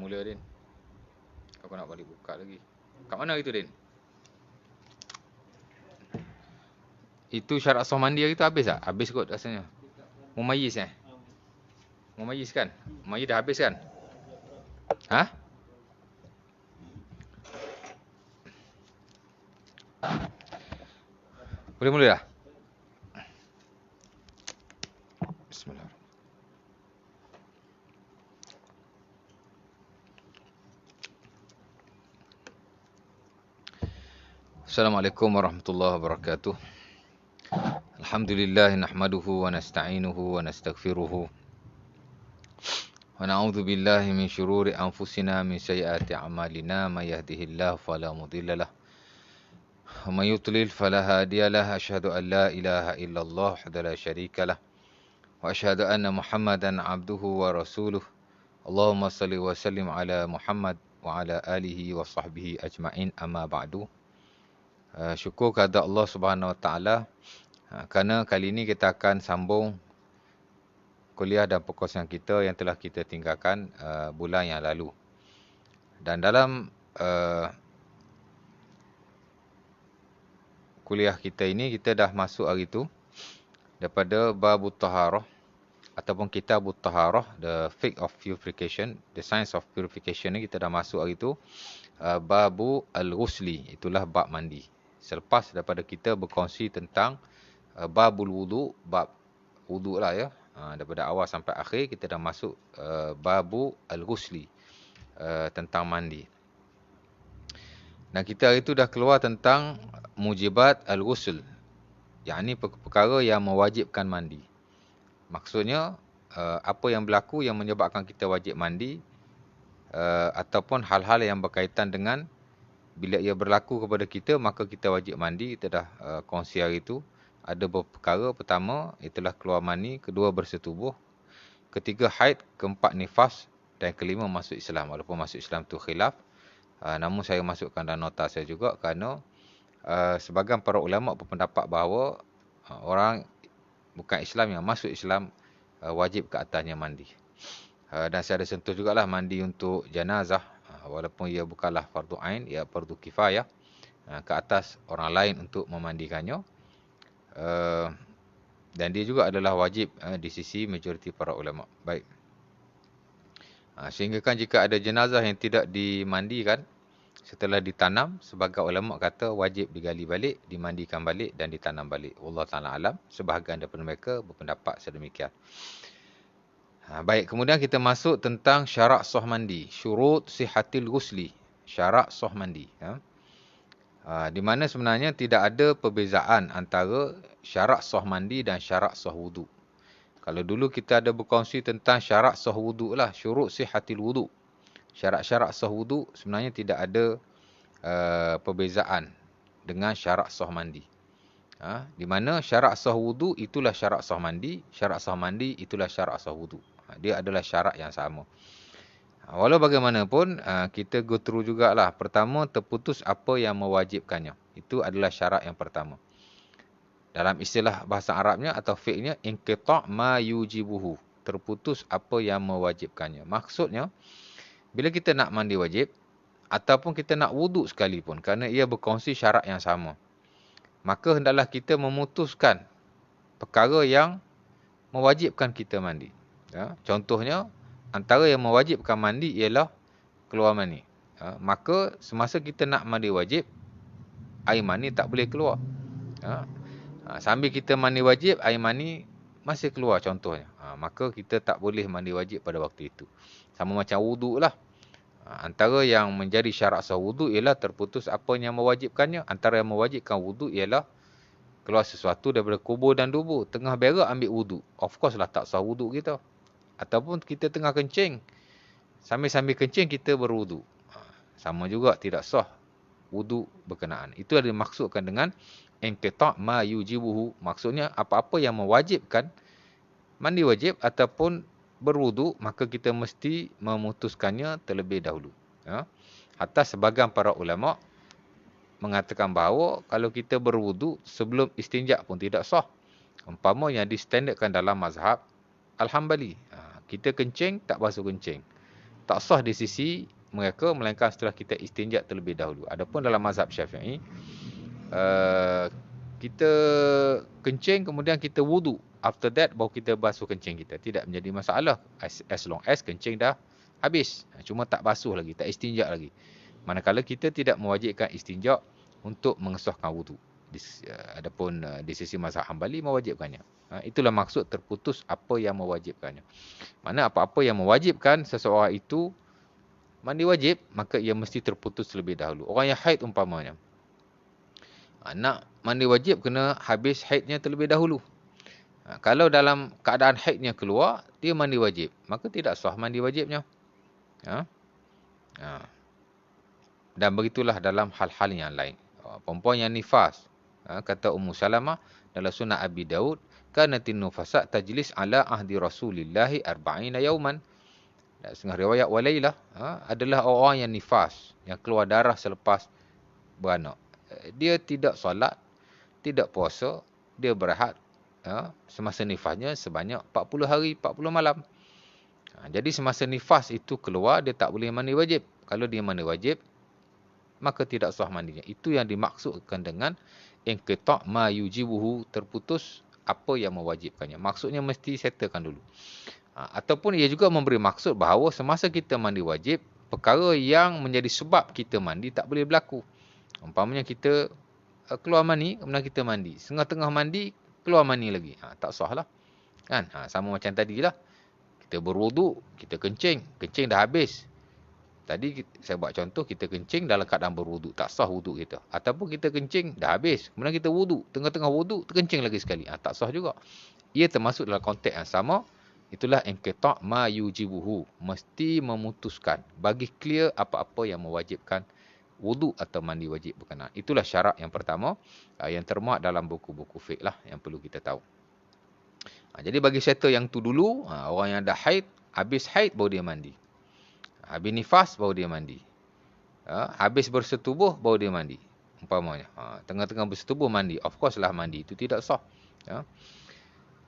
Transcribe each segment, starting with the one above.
mula Din. Aku nak balik buka lagi. Kat mana itu Din? Itu syarat sah mandi hari tu habis tak? Habis kot rasanya. Mumayyiz Mumayyiz kan? Mumayyiz dah habis kan? Ha? Boleh mula dah? Bismillahirrahmanirrahim. Assalamualaikum warahmatullahi wabarakatuh. Alhamdulillah nahmaduhu wa nasta'inuhu wa nastaghfiruhu. Wa na'udzu billahi min syururi anfusina min sayyiati a'malina may yahdihillahu fala mudilla lahu wa may yudlil fala hadiya lahu. Asyhadu an la ilaha illallah wahdahu la syarika lahu wa asyhadu anna Muhammadan abduhu wa rasuluh. Allahumma salli wa sallim ala Muhammad wa ala alihi wa sahbihi ajma'in, amma ba'du. Syukur kepada Allah Subhanahu Wa Taala kerana kali ini kita akan sambung kuliah dan perkongsian kita yang telah kita tinggalkan bulan yang lalu. Dan dalam kuliah kita ini, kita dah masuk hari itu daripada Babut Taharah ataupun Kitabut Taharah, the Fiqh of Purification, the Science of Purification ni kita dah masuk hari itu. Babu Al-Ghusli, itulah bab mandi. Selepas daripada kita berkongsi tentang babul wudu, bab wudu lah ya. Daripada awal sampai akhir kita dah masuk babu Al-Ghusli, tentang mandi. Dan kita hari itu dah keluar tentang mujibat Al-Ghusl, yakni perkara yang mewajibkan mandi. Maksudnya apa yang berlaku yang menyebabkan kita wajib mandi, ataupun hal-hal yang berkaitan dengan bila ia berlaku kepada kita maka kita wajib mandi. Kita dah kongsi hari itu. Ada beberapa perkara. Pertama, itulah keluar mani. Kedua, bersetubuh. Ketiga, haid. Keempat, nifas. Dan kelima, masuk Islam. Walaupun masuk Islam tu khilaf, namun saya masukkan dalam nota saya juga kerana sebahagian para ulama berpendapat bahawa orang bukan Islam yang masuk Islam wajib ke atasnya mandi. Dan saya ada sentuh jugalah mandi untuk jenazah, walaupun ia bukanlah fardu ain, ia fardu kifayah ke atas orang lain untuk memandikannya. Dan dia juga adalah wajib di sisi majoriti para ulama. Baik. Sehingga kan jika ada jenazah yang tidak dimandikan setelah ditanam, sebagai ulama kata wajib digali balik, dimandikan balik dan ditanam balik. Wallahu ta'ala alam. Sebahagian daripada mereka berpendapat sedemikian. Baik, kemudian kita masuk tentang syarat sah mandi. Syurut sihatil ghusli. Syarat sah mandi. Di mana sebenarnya tidak ada perbezaan antara syarat sah mandi dan syarat sah wudu. Kalau dulu kita ada berkongsi tentang syarat sah wudu lah. Syurut sihatil wudu. Syarat-syarat sah wudu sebenarnya tidak ada perbezaan dengan syarat sah mandi. Di mana syarat sah wudu itulah syarat sah mandi. Syarat sah mandi itulah syarat sah wudu. Dia adalah syarat yang sama. Walau bagaimanapun, kita go through jugalah. Pertama, terputus apa yang mewajibkannya. Itu adalah syarat yang pertama. Dalam istilah bahasa Arabnya atau fiqhnya, inqita' ma yujibuhu. Terputus apa yang mewajibkannya. Maksudnya, bila kita nak mandi wajib, ataupun kita nak wuduk sekalipun, kerana ia berkongsi syarat yang sama, maka hendaklah kita memutuskan perkara yang mewajibkan kita mandi. Contohnya, antara yang mewajibkan mandi ialah keluar mani. Maka semasa kita nak mandi wajib, air mani tak boleh keluar. Sambil kita mandi wajib, air mani masih keluar contohnya. Maka kita tak boleh mandi wajib pada waktu itu. Sama macam wuduk lah. Antara yang menjadi syarat sah wuduk ialah terputus apa yang mewajibkannya. Antara yang mewajibkan wuduk ialah keluar sesuatu daripada kubur dan dubur. Tengah berak ambil wuduk. Of course lah tak sah wuduk kita. Ataupun kita tengah kencing, sambil-sambil kencing kita berwuduk. Sama juga tidak sah wuduk berkenaan. Itu ada dimaksudkan dengan inqita' ma yujibuhu. Maksudnya apa-apa yang mewajibkan mandi wajib ataupun berwuduk, maka kita mesti memutuskannya terlebih dahulu. Hatta sebahagian para ulama mengatakan bahawa kalau kita berwuduk sebelum istinja pun tidak sah. Umpama yang distandardkan dalam mazhab Al-Hambali. Kita kencing, tak basuh kencing. tak sah di sisi mereka melainkan setelah kita istinja terlebih dahulu. Adapun dalam mazhab Syafi'i, kita kencing kemudian kita wudu. After that baru kita basuh kencing kita. Tidak menjadi masalah as long as kencing dah habis. Cuma tak basuh lagi, tak istinja lagi. Manakala kita tidak mewajibkan istinja untuk mengesahkan wudu. Adapun di sisi mazhab Hambali mewajibkannya. Itulah maksud terputus apa yang mewajibkannya. Mana apa-apa yang mewajibkan seseorang itu mandi wajib, maka ia mesti terputus terlebih dahulu. Orang yang haid umpamanya, nak mandi wajib kena habis haidnya terlebih dahulu. Kalau dalam keadaan haidnya keluar, dia mandi wajib, maka tidak sah mandi wajibnya. Dan begitulah dalam hal-hal yang lain. Perempuan yang nifas, kata Ummu Salamah dalam Sunan Abi Daud, kanatin nufasa tajlis ala ahdi Rasulillahi 40 yauman. Dan setengah riwayat walailah adalah orang yang nifas, yang keluar darah selepas beranak. Dia tidak solat, tidak puasa, dia berehat semasa nifasnya sebanyak 40 hari, 40 malam. Jadi semasa nifas itu keluar, dia tak boleh mandi wajib. Kalau dia mandi wajib, maka tidak sah mandinya. Itu yang dimaksudkan dengan inqita' ma yujibuhu, terputus apa yang mewajibkannya. Maksudnya mesti settlekan dulu. Ataupun ia juga memberi maksud bahawa semasa kita mandi wajib, perkara yang menjadi sebab kita mandi tak boleh berlaku. Umpamanya kita keluar mani, kemudian kita mandi. Setengah-tengah mandi, keluar mani lagi. Tak sah lah. Kan? Sama macam tadi lah. Kita berwuduk, kita kencing. Kencing dah habis. Tadi saya buat contoh, kita kencing dalam keadaan berwuduk. Tak sah wuduk kita. Ataupun kita kencing, dah habis. Kemudian kita wuduk. Tengah-tengah wuduk, terkencing lagi sekali. Tak sah juga. Ia termasuk dalam konteks yang sama. Itulah inqita' ma yujibuhu. Mesti memutuskan. Bagi clear apa-apa yang mewajibkan wuduk atau mandi wajib berkenaan. Itulah syarat yang pertama yang termuat dalam buku-buku fiqh lah yang perlu kita tahu. Jadi bagi settle yang tu dulu, orang yang dah haid, habis haid baru dia mandi. Habis nifas baru dia mandi. Habis bersetubuh baru dia mandi. Umpamanya. Tengah-tengah bersetubuh mandi. Of course lah mandi. Itu tidak sah.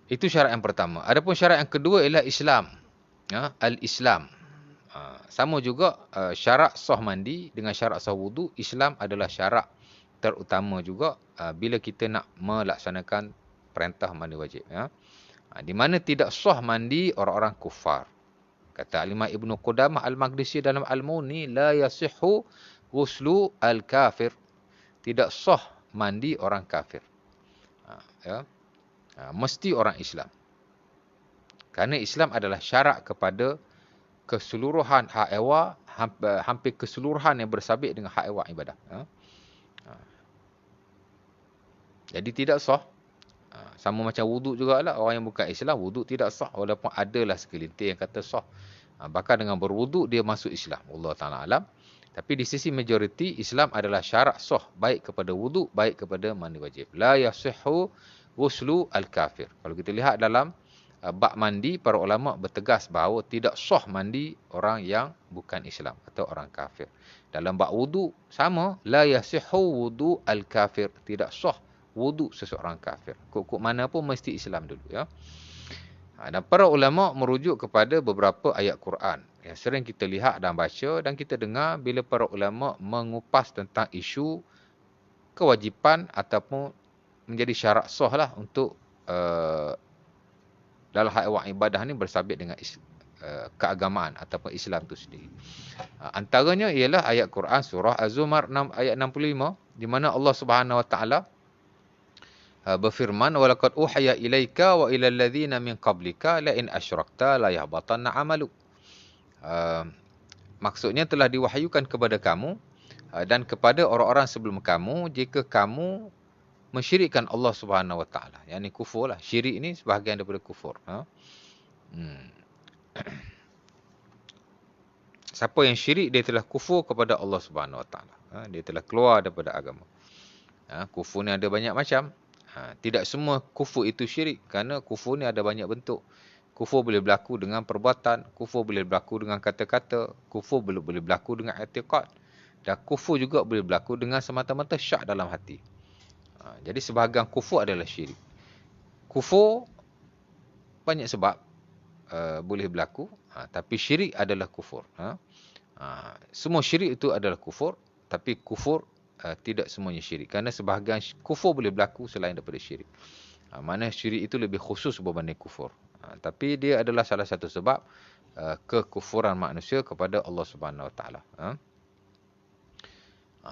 Itu syarat yang pertama. Adapun syarat yang kedua ialah Islam. Al-Islam. Sama juga syarat sah mandi dengan syarat sah wudu. Islam adalah syarat terutama juga bila kita nak melaksanakan perintah mandi wajib. Di mana tidak sah mandi orang-orang kufar. Kata Al-Imam Ibn Qudamah Al-Maqdisi dalam Al-Mughni, la yasihhu ghuslu al-kafir. Tidak sah mandi orang kafir. Mesti orang Islam. Kerana Islam adalah syarat kepada keseluruhan hak ehwal, hampir keseluruhan yang bersabit dengan hak ehwal ibadah. Jadi tidak sah. Sama macam wuduk jugalah. Orang yang bukan Islam, wuduk tidak sah. Walaupun adalah segelintir yang kata sah. Bahkan dengan berwuduk, dia masuk Islam. Allah Ta'ala alam. Tapi di sisi majoriti, Islam adalah syarat sah. Baik kepada wuduk, baik kepada mandi wajib. La yasihhu ghuslu al-kafir. Kalau kita lihat dalam bab mandi, para ulama bertegas bahawa tidak sah mandi orang yang bukan Islam atau orang kafir. Dalam bab wuduk, sama. La yasihhu wudu al-kafir. Tidak sah wuduk seseorang kafir. Kok mana pun mesti Islam dulu. Dan para ulama merujuk kepada beberapa ayat Quran yang sering kita lihat dan baca dan kita dengar bila para ulama mengupas tentang isu kewajipan ataupun menjadi syarat sah lah untuk dalam hak ibadah ni bersabit dengan keagamaan ataupun Islam tu sendiri. Antaranya ialah ayat Quran surah Az-Zumar ayat 65 di mana Allah Subhanahu Wa Taala berfirman, walaqad uhiya ilaika wa ilal ladzina min qablika la in asyrakta la yahbatanna 'amaluk. Maksudnya telah diwahyukan kepada kamu dan kepada orang-orang sebelum kamu jika kamu mensyirikkan Allah Subhanahu Wa Taala. Yang ni kufur lah. Syirik ni sebahagian daripada kufur. Siapa yang syirik, dia telah kufur kepada Allah Subhanahu Wa Taala. Dia telah keluar daripada agama. Kufur ni ada banyak macam. Tidak semua kufur itu syirik. Kerana kufur ni ada banyak bentuk. Kufur boleh berlaku dengan perbuatan. Kufur boleh berlaku dengan kata-kata. Kufur boleh berlaku dengan i'tiqad. Dan kufur juga boleh berlaku dengan semata-mata syak dalam hati. Jadi sebahagian kufur adalah syirik. Kufur banyak sebab boleh berlaku. Tapi syirik adalah kufur. Semua syirik itu adalah kufur, tapi kufur tidak semuanya syirik. Kerana sebahagian kufur boleh berlaku selain daripada syirik. Mana syirik itu lebih khusus berbanding kufur. Tapi dia adalah salah satu sebab kekufuran manusia kepada Allah Subhanahu Wa Taala.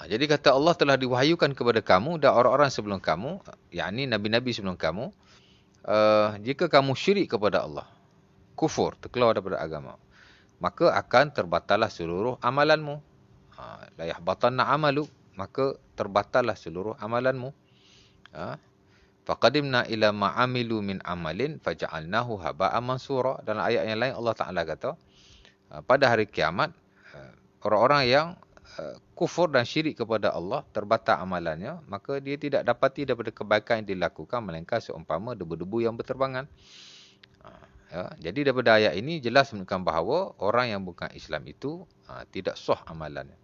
Jadi kata Allah telah diwahyukan kepada kamu dan orang-orang sebelum kamu, yakni nabi-nabi sebelum kamu, jika kamu syirik kepada Allah, kufur, terkeluar daripada agama, maka akan terbatallah seluruh amalanmu. La yahbatanna amalu, maka terbatallah seluruh amalanmu. Faqadimna ila ma amilu min amalin faja'alnahu haba'an mansura. Dalam ayat yang lain Allah Taala kata, pada hari kiamat orang-orang yang kufur dan syirik kepada Allah, terbatal amalannya, maka dia tidak dapati daripada kebaikan yang dilakukan melainkan seumpama debu-debu yang berterbangan. Jadi daripada ayat ini jelas menunjukkan bahawa orang yang bukan Islam itu tidak sah amalannya.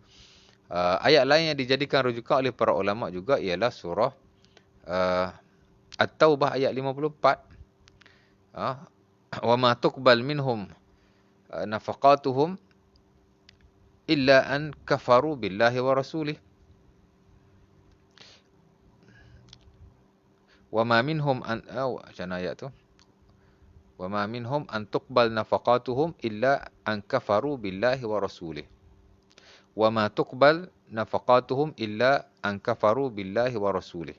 Ayat lain yang dijadikan rujukan oleh para ulama juga ialah surah At-Taubah ayat 54. Wa ma tuqbal minhum nafaqatuhum illa an kafaru billahi wa rasulih. Wa ma minhum an macam ayat tu. Wa ma minhum an tuqbal nafaqatuhum illa an kafaru billahi wa rasulih. Wa ma tuqbal nafaqatuhum illa an kafaru billahi wa rasulih.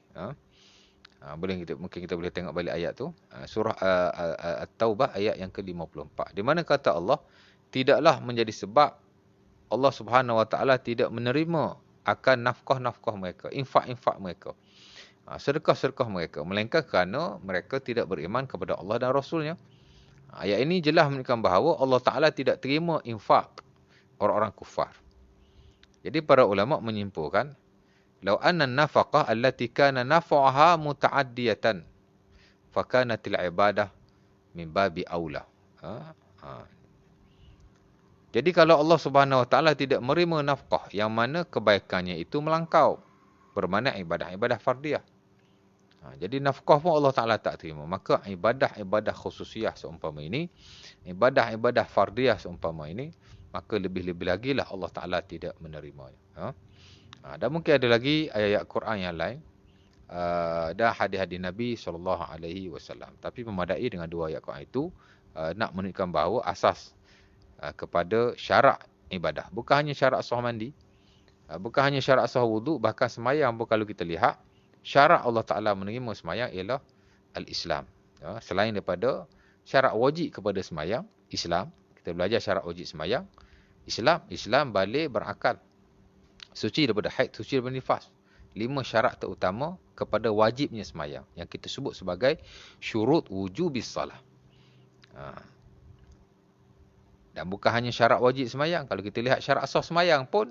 Mungkin kita boleh tengok balik ayat tu. Surah At-Taubah ayat yang ke-54. Di mana kata Allah, tidaklah menjadi sebab Allah Subhanahu Wa Taala tidak menerima akan nafkah-nafkah mereka, infak-infak mereka, sedekah-sedekah mereka, melainkan kerana mereka tidak beriman kepada Allah dan Rasulnya. Ayat ini jelas menunjukkan bahawa Allah Ta'ala tidak terima infak orang-orang kufar. Jadi para ulama menyimpulkan, lau anna nafaqah allati kana naf'aha muta'addiyatan fakanatil ibadah min babi aula. Jadi kalau Allah Subhanahu Wa Taala tidak menerima nafkah yang mana kebaikannya itu melangkau, bermakna ibadah-ibadah fardiyah. Jadi nafkah pun Allah Ta'ala tak terima. Maka ibadah-ibadah khususiyah seumpama ini, ibadah-ibadah fardiyah seumpama ini, maka lebih-lebih lagi lah Allah Ta'ala tidak menerimanya. Dan mungkin ada lagi ayat-ayat Quran yang lain dan hadis-hadis Nabi SAW. Tapi memadai dengan dua ayat Quran itu nak menunjukkan bahawa asas kepada syarak ibadah. Bukan hanya syarak sah mandi, bukan hanya syarak sah wudu, bahkan semayang pun kalau kita lihat, syarat Allah Ta'ala menerima semayang ialah al-Islam. Selain daripada syarat wajib kepada semayang, Islam. Kita belajar syarat wajib semayang, Islam balik berakal. Suci daripada haid, suci daripada nifas. 5 syarat terutama kepada wajibnya semayang, yang kita sebut sebagai syurut wujubis salah. Dan bukan hanya syarat wajib semayang. Kalau kita lihat syarat sah semayang pun,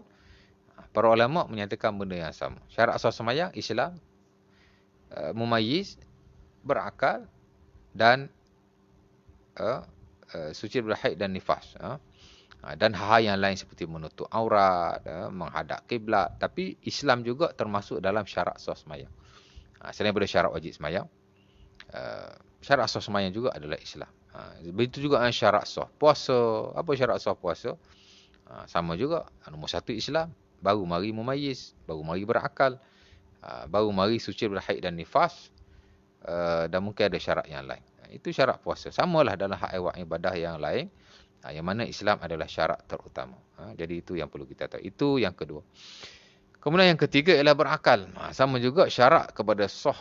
para ulama menyatakan benda yang sama. Syarat sah semayang, Islam, mumayyiz, berakal, dan suci daripada haid dan nifas. Dan hal yang lain seperti menutup aurat, menghadap kiblat. Tapi Islam juga termasuk dalam syarat sah semayang. Selain daripada syarat wajib semayang, syarat sah semayang juga adalah Islam. Begitu juga dengan syarat sah puasa. Apa syarat sah puasa? Sama juga. Nombor 1 Islam, baru mari mumayyiz, baru mari berakal, baru mari suci daripada haid dan nifas, dan mungkin ada syarat yang lain. Itu syarat puasa. Samalah dalam hak ibadah yang lain, yang mana Islam adalah syarat terutama. Jadi itu yang perlu kita tahu. Itu yang kedua. Kemudian yang ketiga ialah berakal. Sama juga syarat kepada sah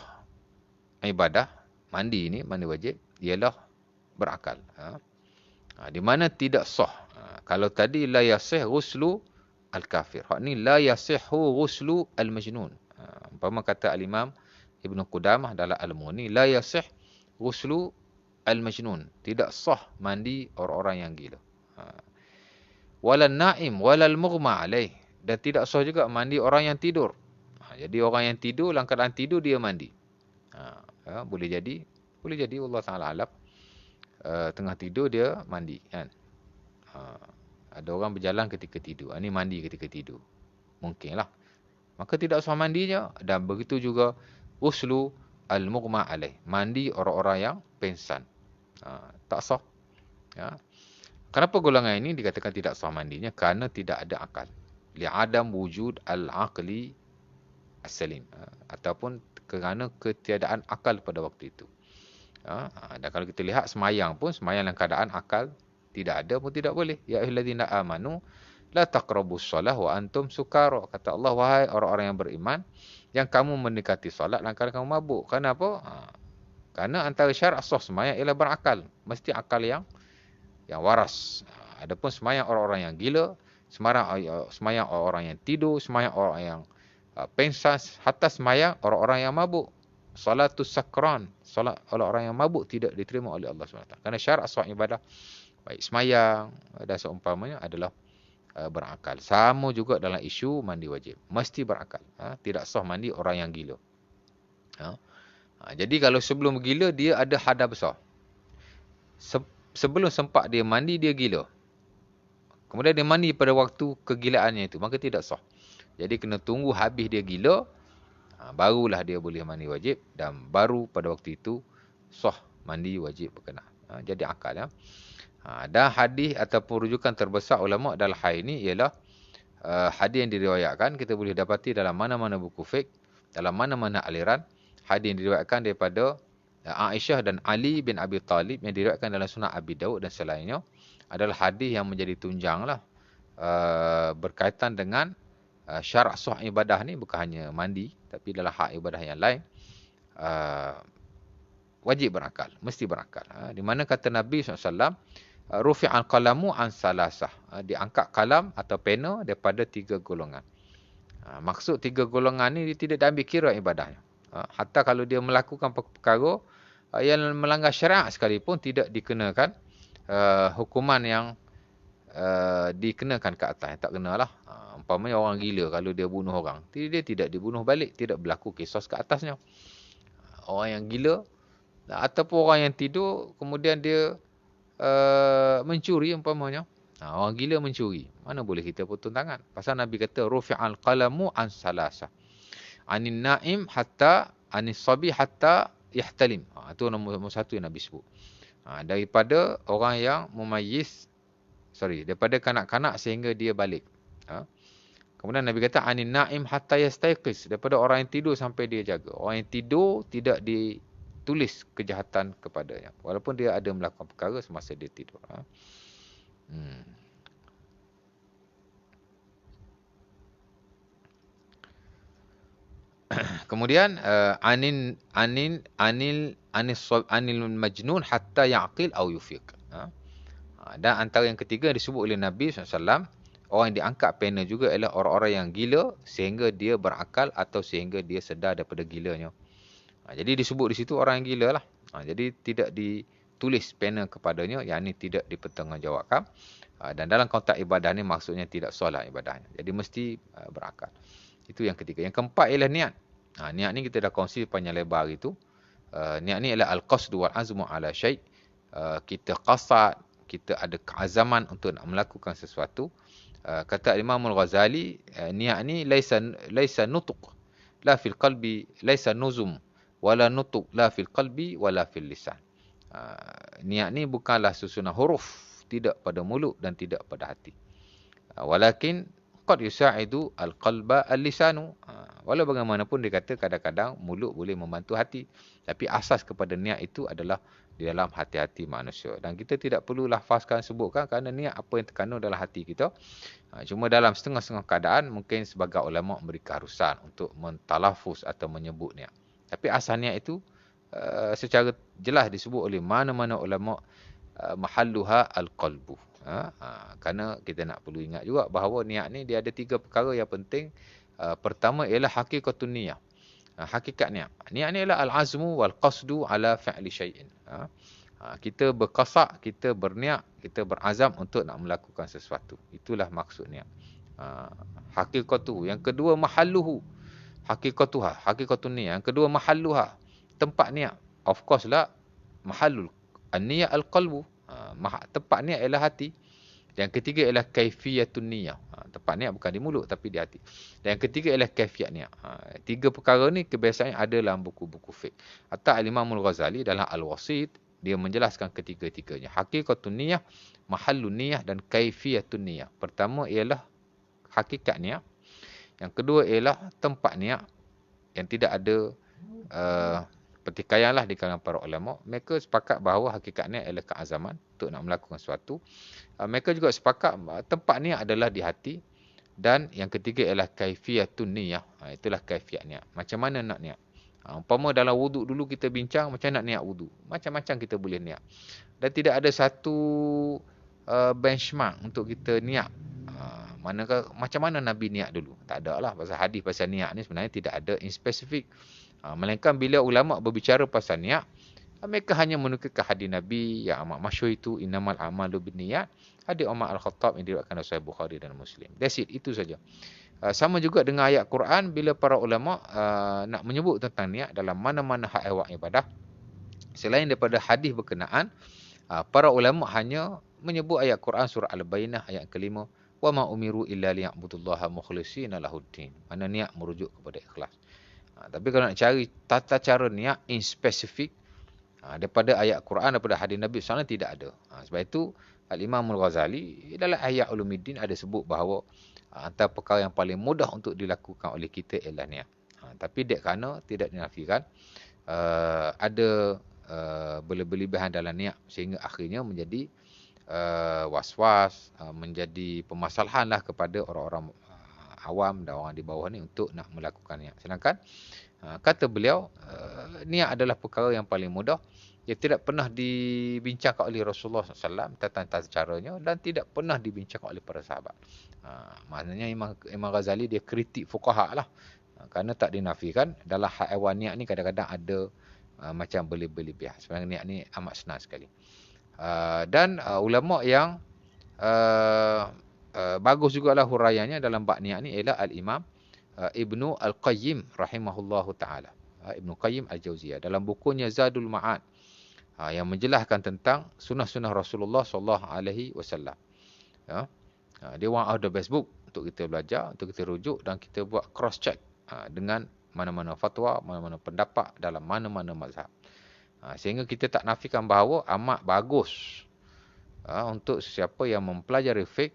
ibadah, mandi ini, mandi wajib, ialah berakal. Di mana tidak sah. Kalau tadi la yasih ghuslu al-kafir. Hak ni la yasihu ghuslu al-majnun. Umpama kata al-Imam Ibn Qudamah dalam Al-Mughni, la yasih ghuslu al-majnun. Tidak sah mandi orang-orang yang gila. Walal na'im walal mughma alaih. Dan tidak sah juga mandi orang yang tidur. Jadi orang yang tidur, dalam keadaan tidur dia mandi. Boleh jadi Allah Ta'ala alaf. Tengah tidur dia mandi, kan? Ada orang berjalan ketika tidur. Ini mandi ketika tidur. Mungkinlah. Maka tidak sah mandinya. Dan begitu juga ghuslu al-mughma alaih. Mandi orang-orang yang pengsan. Tak sah. Kenapa golongan ini dikatakan tidak sah mandinya? Kerana tidak ada akal. Li'adam wujud al-aqli as-salim. Ataupun kerana ketiadaan akal pada waktu itu. Dan kalau kita lihat semayang pun, semayang dalam keadaan akal tidak ada pun tidak boleh. Ya ayyuhallazina amanu la taqrabus solah wa antum sukara. Kata Allah, wahai orang-orang yang beriman, yang kamu mendekati solat dalam keadaan kamu mabuk. Kenapa? Kerana antara syarat sah semayang ialah berakal. Mesti akal yang waras. Adapun semayang orang-orang yang gila, semayang orang-orang yang tidur, semayang orang yang pensas, hatta semayang orang-orang yang mabuk. Salatus sakran, solat orang-orang yang mabuk tidak diterima oleh Allah SWT. Kerana syarat sah ibadah, baik semayang dan seumpamanya adalah berakal. Sama juga dalam isu mandi wajib. Mesti berakal. Tidak sah mandi orang yang gila. Jadi kalau sebelum gila, dia ada hadas besar. Sebelum sempat dia mandi, dia gila. Kemudian dia mandi pada waktu kegilaannya itu, maka tidak sah. Jadi kena tunggu habis dia gila, barulah dia boleh mandi wajib, dan baru pada waktu itu sah mandi wajib berkenaan. Jadi akal. Dan hadis ataupun rujukan terbesar ulama dalam hal ini ialah hadis yang diriwayatkan, kita boleh dapati dalam mana-mana buku fiqh, dalam mana-mana aliran. Hadis yang diriwayatkan daripada Aisyah dan Ali bin Abi Talib, yang diriwayatkan dalam Sunan Abi Daud dan selainnya, adalah hadis yang menjadi tunjang lah, berkaitan dengan syarat sah ibadah ni. Bukan hanya mandi, tapi dalam hak ibadah yang lain, wajib berakal, mesti berakal. Di mana kata Nabi SAW, rufi'al qalamu an salasah, diangkat kalam atau pena daripada 3 golongan. Maksud 3 golongan ni, dia tidak diambil kira ibadahnya. Hatta kalau dia melakukan perkara yang melanggar syariat sekalipun, tidak dikenakan hukuman yang dikenakan ke atas. Tak kenalah. Umpamanya orang gila, kalau dia bunuh orang, dia tidak dibunuh balik, tidak berlaku kisos ke atasnya. Orang yang gila ataupun orang yang tidur kemudian dia mencuri umpamanya, orang gila mencuri, mana boleh kita potong tangan? Pasal Nabi kata rufi'al qalamu an salasa, anin naim hatta anis sabi hatta yahtalim. Itu nombor 1 yang Nabi sebut. Daripada orang yang daripada kanak-kanak sehingga dia balik. Kemudian Nabi kata anin naim hatta yastayqiz, daripada orang yang tidur sampai dia jaga. Orang yang tidur tidak ditulis kejahatan kepadanya, walaupun dia ada melakukan perkara semasa dia tidur. Kemudian anil majnun hatta yaqil aw yufiq. Dan antara yang ketiga yang disebut oleh Nabi SAW, orang yang diangkat pena juga ialah orang-orang yang gila sehingga dia berakal atau sehingga dia sedar daripada gilanya. Jadi disebut di situ orang yang gila lah. Jadi tidak ditulis pena kepadanya, yang ini tidak dipertanggungjawabkan. Dan dalam konteks ibadah ni maksudnya tidak solat ibadahnya. Jadi mesti berakal. Itu yang ketiga. Yang keempat ialah niat. Niat ni kita dah kongsi panjang lebar itu. Niat ni ialah al-qasdu wal azmu ala syai'. Kita qasad, kita ada keazaman untuk nak melakukan sesuatu. Kata Imam Al-Ghazali, niat ni laisa nutuq la fil qalbi, laisa nuzum wala nutuq la fil qalbi wala fil lisan. Niat ni bukanlah susunan huruf, tidak pada mulut dan tidak pada hati. Walakin qad yusa'idu al-qalba al-lisanu. Walau bagaimanapun dia kata kadang-kadang mulut boleh membantu hati, tapi asas kepada niat itu adalah di dalam hati-hati manusia. Dan kita tidak perlu lafazkan, sebutkan, kerana niat apa yang terkandung dalam hati kita. Cuma dalam setengah-setengah keadaan mungkin sebagai ulama memberi keharusan untuk mentalafuz atau menyebut niat. Tapi asal niat itu secara jelas disebut oleh mana-mana ulama, mahalluha al-qalbu. Kerana kita nak perlu ingat juga bahawa niat ni dia ada 3 perkara yang penting. Pertama ialah hakikatun niyah. Hakikat niat. Niat ni ialah al-azmu wal qasdu ala fi'li syai'in. Kita berqasad, kita berniat, kita berazam untuk nak melakukan sesuatu. Itulah maksud niat. Hakikatu. Yang kedua mahalluhu. Hakikatuha, hakikatun niyah. Yang kedua mahalluha, tempat niat. Of course lah, mahallul an-niyah al-qalbu. Tempat niat ialah hati. Yang ketiga ialah kaifiyatun niyah. Tempat niat bukan di mulut tapi di hati. Dan yang ketiga ialah kaifiyat niat. 3 perkara ni kebiasaannya ada dalam buku-buku fiqh. Hatta Imam Al-Ghazali dalam Al-Wasit, Dia menjelaskan ketiga-tiganya. Hakikatun niyah, mahallun niyah dan kaifiyatun niyah. Pertama ialah hakikat niat. Yang kedua ialah tempat niat yang tidak ada pertikaian lah di kalangan para ulama. Mereka sepakat bahawa hakikat niat ialah keazaman untuk nak melakukan sesuatu. Mereka juga sepakat tempat niat adalah di hati. Dan yang ketiga ialah kaifiyatun niyah. Itulah kaifiat niat. Macam mana nak niat? Umpama dalam wuduk dulu kita bincang macam nak niat wuduk. Macam-macam kita boleh niat. Dan tidak ada satu benchmark untuk kita niat. Manakah macam mana Nabi niat dulu? Tak ada lah. Pasal hadis pasal niat ni sebenarnya tidak ada in spesifik. Melainkan bila ulama berbicara pasal niat, mereka hanya menukilkan hadis Nabi yang amat masyhur itu, innamal a'malu binniyat. Hadis Umar Al-Khattab yang diriwayatkan oleh Sahih Bukhari dan Muslim. That's it, itu saja. Sama juga dengan ayat Quran bila para ulama nak menyebut tentang niat dalam mana-mana hak ehwal ibadah, selain daripada hadis berkenaan, para ulama hanya menyebut ayat Quran surah Al-Bayyinah ayat kelima, wa ma umiru illa liya'budullaha mukhlishina lahuddin. Mana niat merujuk kepada ikhlas. Tapi kalau nak cari tata cara niat in spesifik daripada ayat Quran, daripada hadis Nabi SAW tidak ada. Sebab itu Al-Imam Al-Ghazali dalam Ihya Ulumuddin ada sebut bahawa antara perkara yang paling mudah untuk dilakukan oleh kita ialah niat. Tapi dek kerana tidak dinafikan ada berlebihan dalam niat sehingga akhirnya menjadi was-was, menjadi permasalahan lah kepada orang-orang awam dan orang di bawah ni untuk nak melakukan niat. Sedangkan kata beliau, niat adalah perkara yang paling mudah. Dia tidak pernah dibincangkan oleh Rasulullah SAW tentang tata caranya dan tidak pernah dibincangkan oleh para sahabat. Maknanya Imam Ghazali dia kritik fuqaha lah. Kerana tak dinafikan dalam haiwan niat ni kadang-kadang ada macam berlebihan. Sebenarnya niat ni amat senang sekali. Dan ulama yang bagus jugalah huraiannya dalam bab niat ni ialah Al-Imam Ibnu Al-Qayyim rahimahullahu ta'ala. Ibnu Qayyim Al-Jauziyah dalam bukunya Zadul Ma'ad yang menjelaskan tentang sunnah-sunnah Rasulullah SAW. Dia one of the best book untuk kita belajar, untuk kita rujuk dan kita buat cross check dengan mana-mana fatwa, mana-mana pendapat dalam mana-mana mazhab. Sehingga kita tak nafikan bahawa amat bagus untuk sesiapa yang mempelajari fiqh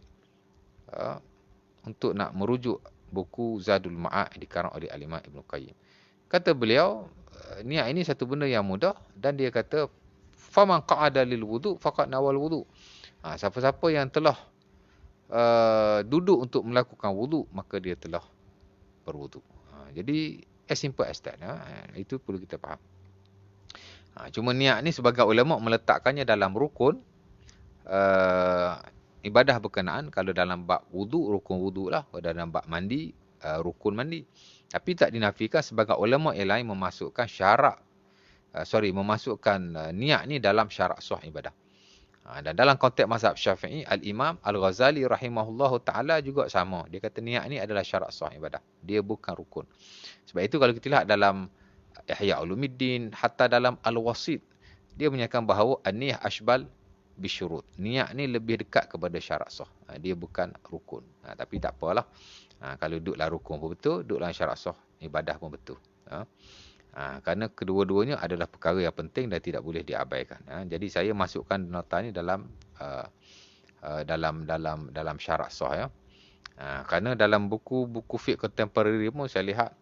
untuk nak merujuk buku Zadul Ma'ad dikarang oleh Al-Imam Ibnu Qayyim. Kata beliau, niat ini satu benda yang mudah dan dia kata faman qa'ada lil wudu faqad nawal wudu. Siapa-siapa yang telah duduk untuk melakukan wudu maka dia telah berwudu. Jadi as simple as that. Itu perlu kita faham. Cuma niat ni sebagai ulama meletakkannya dalam rukun ibadah berkenaan. Kalau dalam bab wudu, rukun wudu lah. Kalau dalam bab mandi, rukun mandi. Tapi tak dinafikan sebagai ulama yang lain memasukkan memasukkan niat ni dalam syarat sah ibadah. Dan dalam konteks mazhab Syafi'i, Al-Imam Al-Ghazali rahimahullahu ta'ala juga sama. Dia kata niat ni adalah syarat sah ibadah. Dia bukan rukun. Sebab itu kalau kita lihat dalam Ihya Ulumuddin, hatta dalam Al-Wasit, dia menyatakan bahawa an-niyah ashbal bisyurut. Niat ni lebih dekat kepada syarat sah. Dia bukan rukun. Tapi tak apalah. Kalau duduklah rukun pun betul, duduklah syarat sah ibadah pun betul. Kerana kedua-duanya adalah perkara yang penting dan tidak boleh diabaikan. Jadi saya masukkan nota ni dalam syarat sah ya. Kerana dalam buku-buku fiqh contemporary pun saya lihat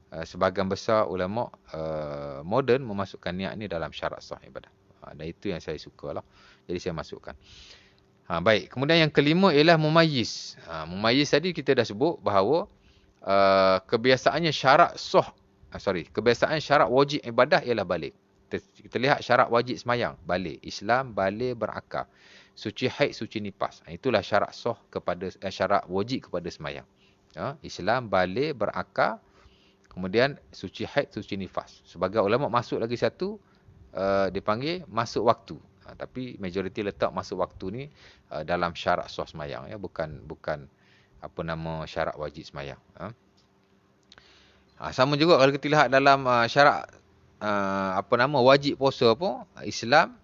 sebahagian besar ulama moden memasukkan niat ni dalam syarat sah ibadah. Dan itu yang saya sukalah. Jadi saya masukkan. Baik, kemudian yang kelima ialah mumayyiz. Mumayyiz tadi kita dah sebut bahawa kebiasaannya kebiasaan syarat wajib ibadah ialah balik. Kita lihat syarat wajib semayang, balik. Islam, balik, berakal. Suci haid, suci nifas. Itulah syarat sah kepada syarat wajib kepada semayang. Islam, balik, berakal, kemudian suci haid, suci nifas. Sebagai ulama masuk lagi satu, dipanggil masuk waktu. Tapi majoriti letak masuk waktu ni dalam syarat sah semayang ya, bukan syarat wajib semayang. Sama juga kalau kita lihat dalam syarat wajib puasa pun, Islam,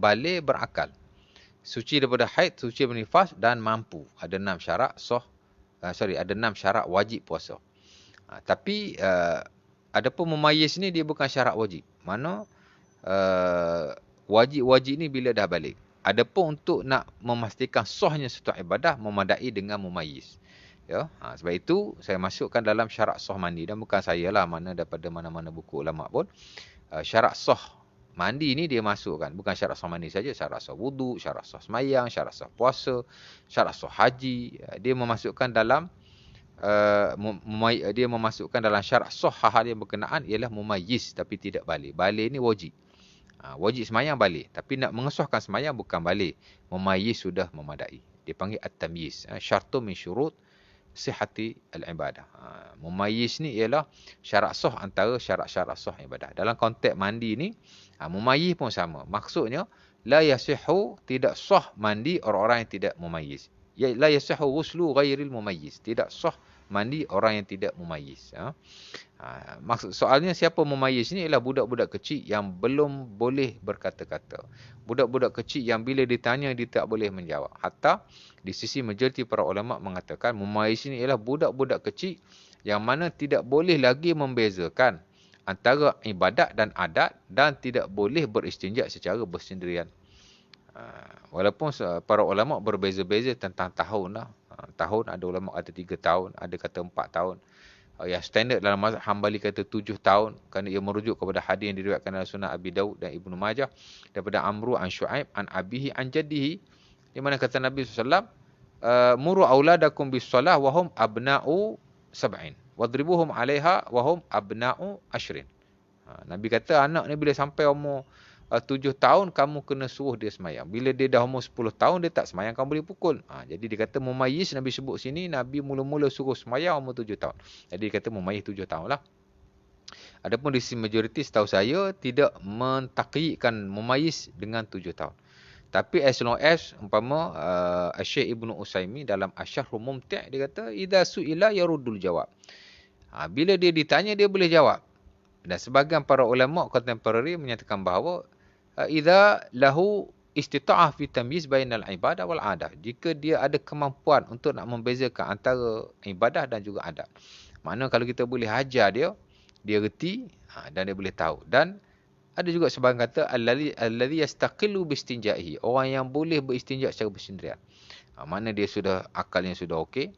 balik, berakal, suci daripada haid, suci daripada nifas dan mampu. Ada 6 syarat ada 6 syarat wajib puasa. Tapi adapun mumayyiz ni dia bukan syarat wajib. Mana Wajib-wajib ni bila dah balik. Adapun untuk nak memastikan sahnya satu ibadah memadai dengan mumayyiz. Ya, sebab itu saya masukkan dalam syarat sah mandi, dan bukan saya lah, mana daripada mana-mana buku ulama pun syarat sah mandi ni dia masukkan. Bukan syarat sah mandi saja, syarat sah wudu, syarat sah semayang, syarat sah puasa, syarat sah haji. Dia memasukkan dalam dia memasukkan dalam syarat sah hal yang berkenaan ialah mumayyiz tapi tidak balik. Balik ni wajib. Wajib semayang balik, tapi nak mengesahkan semayang bukan balik. Mumayyiz sudah memadai. Dipanggil at-tamyiz. Syartun min syurut sihhati al-ibadah. Mumayyiz ni ialah syarat sah antara syarat-syarat sah ibadah. Dalam konteks mandi ni, mumayyiz pun sama. Maksudnya, la yasihhu, tidak sah mandi orang-orang yang tidak mumayyiz. La yasihhu ghuslu ghairil mumayyiz. Tidak sah mandi orang yang tidak mumayyiz. Maksud soalnya siapa mumayyiz ni ialah budak-budak kecil yang belum boleh berkata-kata. Budak-budak kecil yang bila ditanya dia tak boleh menjawab. Hatta di sisi majoriti para ulama mengatakan mumayyiz ni ialah budak-budak kecil yang mana tidak boleh lagi membezakan antara ibadat dan adat, dan tidak boleh beristinja secara bersendirian. Walaupun para ulama berbeza-beza tentang tahun lah. Tahun ada ulama kata 3 tahun, ada kata 4 tahun. Yang standard dalam mazhab Hambali kata 7 tahun, kerana ia merujuk kepada hadis yang diriwayatkan dalam Sunan Abi Daud dan Ibnu Majah daripada Amru an Syuaib an abihi an jaddihi, di mana kata Nabi SAW, muru auladakum bis salah wa hum abna'u sab'in wadribuhum 'alaiha wa hum abna'u ashrin. Nabi kata anak ni bila sampai umur 7 tahun kamu kena suruh dia semayang. Bila dia dah umur 10 tahun dia tak semayang, kamu boleh pukul. Jadi dia kata mumayyiz Nabi sebut sini, Nabi mula-mula suruh semayang umur 7 tahun. Jadi dia kata mumayyiz 7 tahun lah. Adapun di sisi majoriti setahu saya tidak mentakyidkan mumayyiz dengan 7 tahun. Tapi as long as umpama Syekh Ibnu Utsaimin dalam Asy-Syarhul Mumti' dia kata idza su'ila yaruddul jawab. Bila dia ditanya dia boleh jawab. Dan sebahagian para ulama kontemporari menyatakan bahawa idza lahu istita'ah fi tamyiz bainal ibadah wal adat. Jika dia ada kemampuan untuk nak membezakan antara ibadah dan juga adat. Maknanya kalau kita boleh ajar dia, dia reti dan dia boleh tahu. Dan ada juga sebahagian kata allazi yastaqillu bistinja'ihi, orang yang boleh beristinja secara bersendirian. Maknanya dia sudah akalnya sudah okey.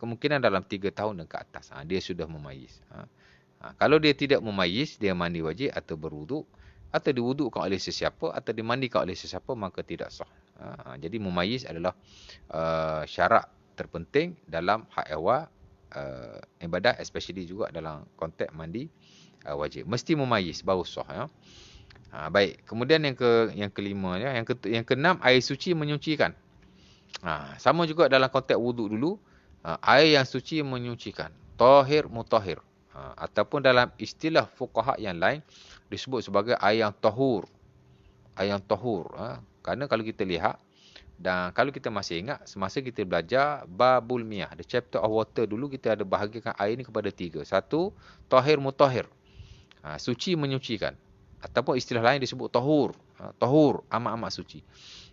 Kemungkinan dalam 3 tahun dan ke atas dia sudah mumayyiz. Kalau dia tidak mumayyiz, dia mandi wajib atau berwuduk, atau diwudukkan oleh sesiapa, atau dimandikan oleh sesiapa, maka tidak sah. Jadi mumayyiz adalah syarat terpenting dalam hak ehwal ibadah, especially juga dalam konteks mandi wajib. Mesti mumayyiz baru sah. Baik, kemudian yang kelima ya, yang keenam, air suci menyucikan. Sama juga dalam konteks wuduk dulu, air yang suci menyucikan, tahir mutahhir. Ataupun dalam istilah fuqaha yang lain disebut sebagai air yang tahur. Air yang tahur. Kerana kalau kita lihat, dan kalau kita masih ingat, semasa kita belajar Babul Miyah, the chapter of water dulu, kita ada bahagikan air ni kepada 3. Satu, tahir mutahhir. Suci menyucikan. Ataupun istilah lain disebut tahur. Tahur, amat-amat suci.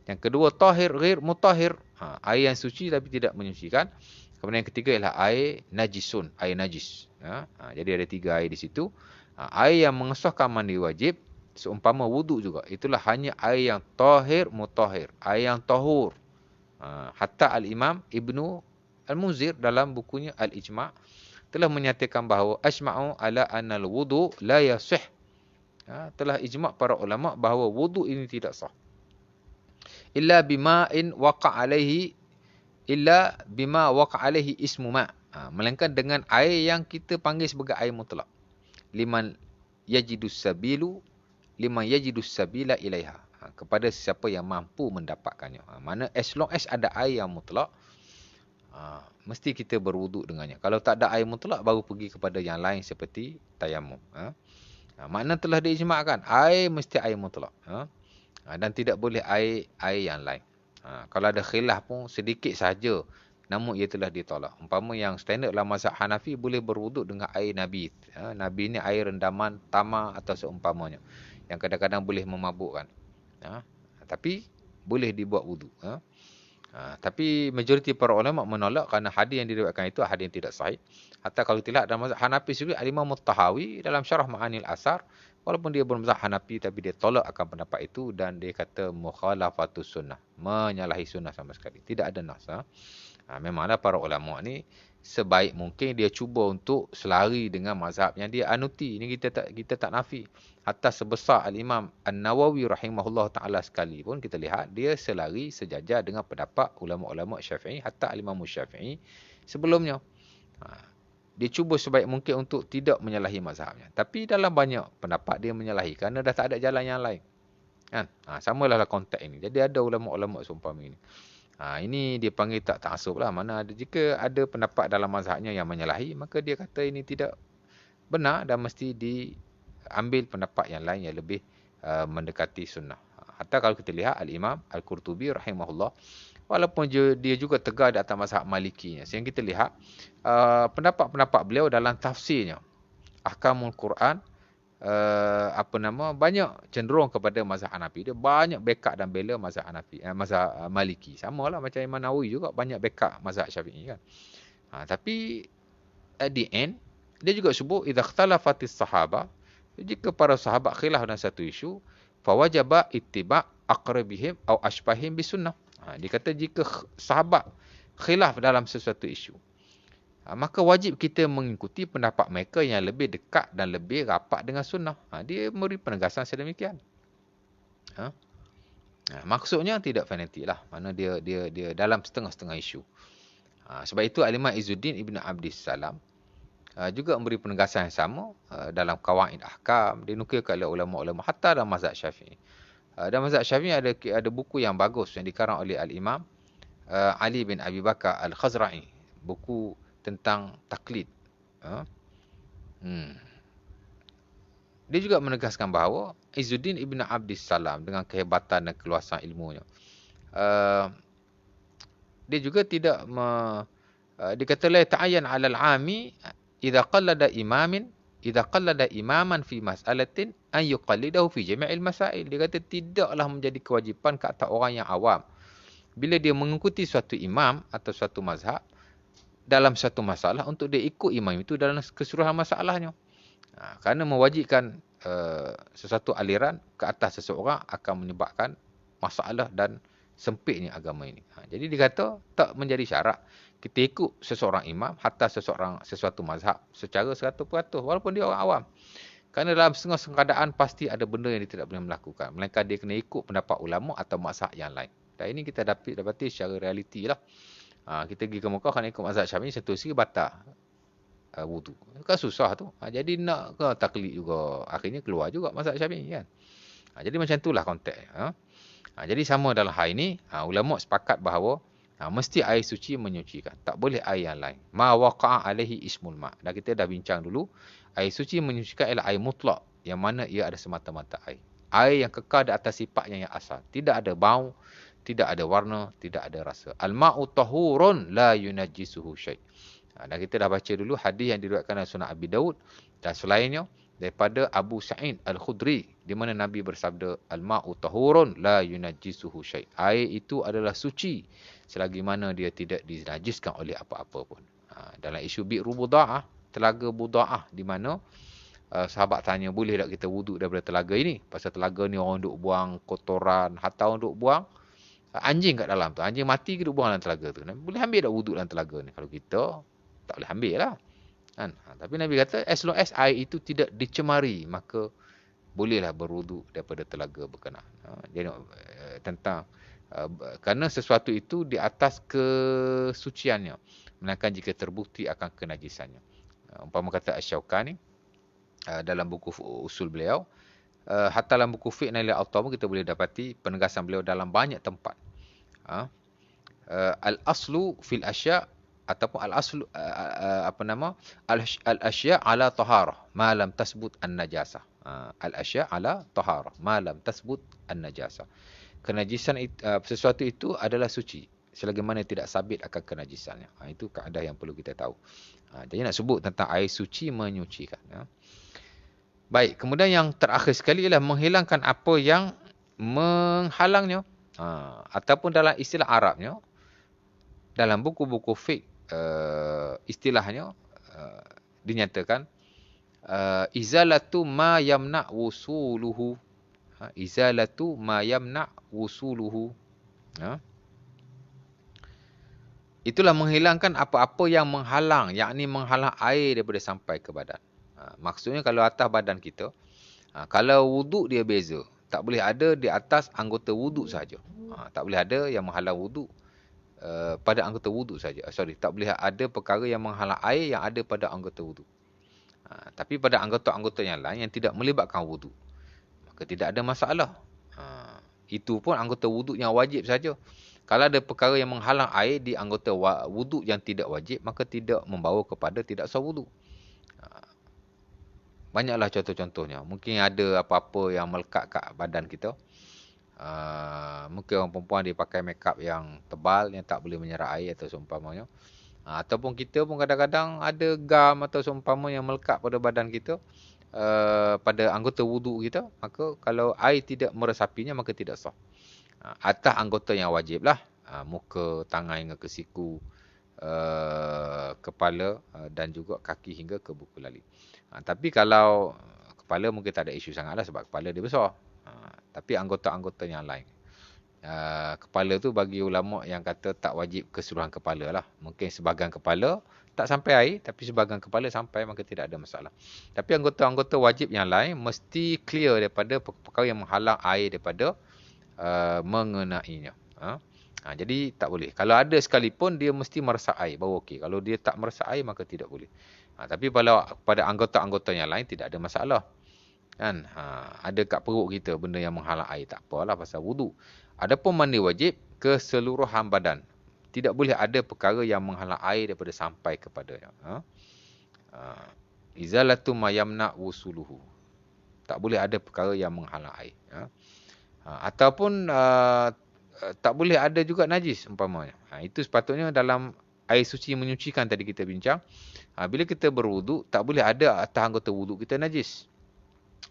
Yang kedua, tahir ghair mutahhir. Air yang suci tapi tidak menyucikan. Kemudian yang ketiga ialah air najisun, air najis. Jadi ada 3 air di situ. Air yang mengesahkan mandi wajib, seumpama wuduk juga, itulah hanya air yang tahir mutahhir, air yang tahur. Hatta Al-Imam Ibnu Al-Munzir dalam bukunya Al-Ijma' telah menyatakan bahawa ajma'u ala annal wudu la yasih. Telah ijma' para ulama bahawa wuduk ini tidak sah. Illa bima waqa' alaihi ismu ma'. Melainkan dengan air yang kita panggil sebagai air mutlak. Liman yajidus sabila ilaiha. Kepada sesiapa yang mampu mendapatkannya. Mana as long as ada air yang mutlak, mesti kita berwuduk dengannya. Kalau tak ada air mutlak, baru pergi kepada yang lain seperti tayamum. Makna telah diijma'kan, air mesti air mutlak. Dan tidak boleh air yang lain. Kalau ada khilaf pun sedikit saja, namun ia telah ditolak. Umpama yang standard dalam mazhab Hanafi boleh berwuduk dengan air nabith. Nabi ni air rendaman tamar atau seumpamanya, yang kadang-kadang boleh memabukkan. Tapi boleh dibuat wuduk. Tapi majoriti para ulama menolak kerana hadis yang diriwayatkan itu hadis yang tidak sahih. Hatta kalau tidak dalam mazhab Hanafi sendiri, Al-Imam At-Tahawi dalam Syarah Ma'anil Athar, walaupun dia bermazhab Hanafi tapi dia tolak akan pendapat itu dan dia kata mukhalafatus sunnah, menyalahi sunnah sama sekali. Tidak ada nas. Memanglah para ulama ni sebaik mungkin dia cuba untuk selari dengan mazhab yang dia anuti. Ini kita tak nafi. Hatta sebesar Al-Imam An-Nawawi rahimahullah ta'ala sekali pun kita lihat dia selari sejajar dengan pendapat ulama-ulama Syafi'i, hatta Al-Imam Syafi'i sebelumnya. Dia cuba sebaik mungkin untuk tidak menyalahi mazhabnya. Tapi dalam banyak pendapat dia menyalahi kerana dah tak ada jalan yang lain. Kan? Samalah konteks ini. Jadi ada ulama-ulama seumpama ini. Ini dia panggil tak ta'assub lah. Mana ada, jika ada pendapat dalam mazhabnya yang menyalahi, maka dia kata ini tidak benar dan mesti diambil pendapat yang lain yang lebih mendekati sunnah. Hatta kalau kita lihat Al-Imam Al-Qurtubi rahimahullah, walaupun dia juga tegar di atas mazhab Malikinya. Sehingga kita lihat pendapat-pendapat beliau dalam tafsirnya, Ahkamul Quran, banyak cenderung kepada mazhab Hanafi. Dia banyak backup dan bela mazhab Hanafi, mazhab Maliki. Samalah macam Imam Nawawi juga banyak backup mazhab Syafi'i kan. Tapi at the end dia juga sebut idza ikhtalafatis sahabah, jika para sahabat khilaf dalam satu isu, fawajaba ittiba' aqrabihim atau ashbahim bisunnah. Dia kata jika sahabat khilaf dalam sesuatu isu, maka wajib kita mengikuti pendapat mereka yang lebih dekat dan lebih rapat dengan sunnah. Dia memberi penegasan sedemikian. Maksudnya tidak fanatik lah. Mana dia dalam setengah-setengah isu. Sebab itu Al-Imam Izzuddin Ibn Abdissalam juga memberi penegasan yang sama dalam Qawaid Ahkam. Dinukilkan oleh ulama-ulama hatta dalam mazhab Syafi'i. Dalam mazhab Syafi'i ada buku yang bagus yang dikarang oleh Al-Imam Ali bin Abi Bakar Al-Khazra'i. Buku tentang taklid. Dia juga menegaskan bahawa Izzuddin Ibn Abdissalam dengan kehebatan dan keluasan ilmunya, dia juga tidak dia kata la ta'ayyan 'ala al-'ami idza qallada imaman fi mas'alatin an yuqallidahu fi jami'il masail. Dia kata tidaklah menjadi kewajipan ke atas orang yang awam bila dia mengikuti suatu imam atau suatu mazhab dalam satu masalah untuk dia ikut imam itu dalam keseluruhan masalahnya. Kerana mewajibkan sesuatu aliran ke atas seseorang akan menyebabkan masalah dan sempitnya agama ini. Jadi dia kata tak menjadi syarat kita ikut seseorang imam hatta sesuatu mazhab secara 100% walaupun dia orang awam. Kerana dalam setengah keadaan pasti ada benda yang dia tidak boleh melakukan. Melainkan dia kena ikut pendapat ulama atau mazhab yang lain. Dan ini kita dapati secara realiti lah. Kita pergi ke Mekah kan ikut mazhab Syafi'i, satu segi batal wudu. Kan susah tu. Jadi nak ke taklid juga. Akhirnya keluar juga mazhab Syafi'i kan. Jadi macam itulah konteks. Jadi sama dalam hal ini, ulama sepakat bahawa mesti air suci menyucikan. Tak boleh air yang lain. Ma waqa'a alaihi ismul ma'. Dan kita dah bincang dulu, air suci menyucikan ialah air mutlak, yang mana ia ada semata-mata air. Air yang kekal di atas sifatnya yang asal. Tidak ada bau, tidak ada warna, tidak ada rasa. Al-ma'u tahurun la yunajjisuhu syai'. Dan kita dah baca dulu hadis yang diriwayatkan oleh Sunan Abi Daud dan selainnya daripada Abu Sa'id Al-Khudri, di mana Nabi bersabda al-ma'u tahurun la yunajjisuhu syai'. Air itu adalah suci selagi mana dia tidak dinajiskan oleh apa-apa pun. Dalam isu bi'ru buda'ah, telaga buda'ah, di mana sahabat tanya boleh tak kita wuduk daripada telaga ini? Pasal telaga ni orang duk buang kotoran, hatta orang duk buang anjing kat dalam tu. Anjing mati ke duk buang dalam telaga tu. Boleh ambil tak wuduk dalam telaga ni? Kalau kita tak boleh ambil lah. Kan? Tapi Nabi kata as long as air itu tidak dicemari, maka bolehlah berwuduk daripada telaga berkenaan. Jadi tentang kerana sesuatu itu di atas kesuciannya, melainkan jika terbukti akan kenajisannya. Umpama kata Asy-Syaukani dalam buku usul beliau, hatta dalam buku Fiqh Nail al-Awtar kita boleh dapati penegasan beliau dalam banyak tempat. Al-aslu fil asya' ataupun al-aslu al-asya' ala taharah ma lam tasbut an-najasah. Al-asya' ala taharah ma lam tasbut an-najasah. Kenajisan sesuatu itu adalah suci selagi mana tidak sabit akan kenajisannya. Itu kaedah yang perlu kita tahu. Jadi nak sebut tentang air suci menyucikan. Baik, kemudian yang terakhir sekali ialah menghilangkan apa yang menghalangnya. Ataupun dalam istilah Arabnya, dalam buku-buku fiqh istilahnya dinyatakan izalatu ma yamna wusuluhu. Izalatu ma yamna wusuluhu. Itulah menghilangkan apa-apa yang menghalang, yakni menghalang air daripada sampai ke badan. Maksudnya kalau atas badan kita, kalau wuduk dia beza. Tak boleh ada di atas anggota wuduk saja. Tak boleh ada yang menghalang wuduk pada anggota wuduk saja. Tak boleh ada perkara yang menghalang air yang ada pada anggota wuduk. Tapi pada anggota-anggota yang lain yang tidak melibatkan wuduk, maka tidak ada masalah. Itu pun anggota wuduk yang wajib saja. Kalau ada perkara yang menghalang air di anggota wuduk yang tidak wajib, maka tidak membawa kepada tidak sah wuduk. Banyaklah contoh-contohnya. Mungkin ada apa-apa yang melekat kat badan kita. Mungkin orang perempuan dia pakai makeup yang tebal, yang tak boleh menyerap air atau seumpamanya. Ataupun kita pun kadang-kadang ada gam atau seumpama yang melekat pada badan kita, pada anggota wuduk kita. Maka kalau air tidak meresapinya, maka tidak sah. Atas anggota yang wajib lah. Muka, tangan hingga ke siku, kepala dan juga kaki hingga ke buku lali. Tapi kalau kepala mungkin tak ada isu sangat lah sebab kepala dia besar. Tapi anggota-anggota yang lain. Kepala tu bagi ulama yang kata tak wajib keseluruhan kepala lah. Mungkin sebahagian kepala tak sampai air, tapi sebahagian kepala sampai, maka tidak ada masalah. Tapi anggota-anggota wajib yang lain mesti clear daripada perkara yang menghalang air daripada mengenainya. Jadi tak boleh. Kalau ada sekalipun dia mesti meresap air baru okey. Kalau dia tak meresap air maka tidak boleh. Tapi pada anggota-anggota yang lain tidak ada masalah. Kan? Ada kat perut kita benda yang menghalang air, tak apalah pasal wuduk. Adapun mandi wajib keseluruhan badan. Tidak boleh ada perkara yang menghalang air daripada sampai kepadanya. Izalatu ma yamna wusuluhu. Tak boleh ada perkara yang menghalang air. Ataupun tak boleh ada juga najis umpamanya. Itu sepatutnya dalam air suci menyucikan tadi kita bincang. Bila kita berwuduk, tak boleh ada atas anggota wuduk kita najis.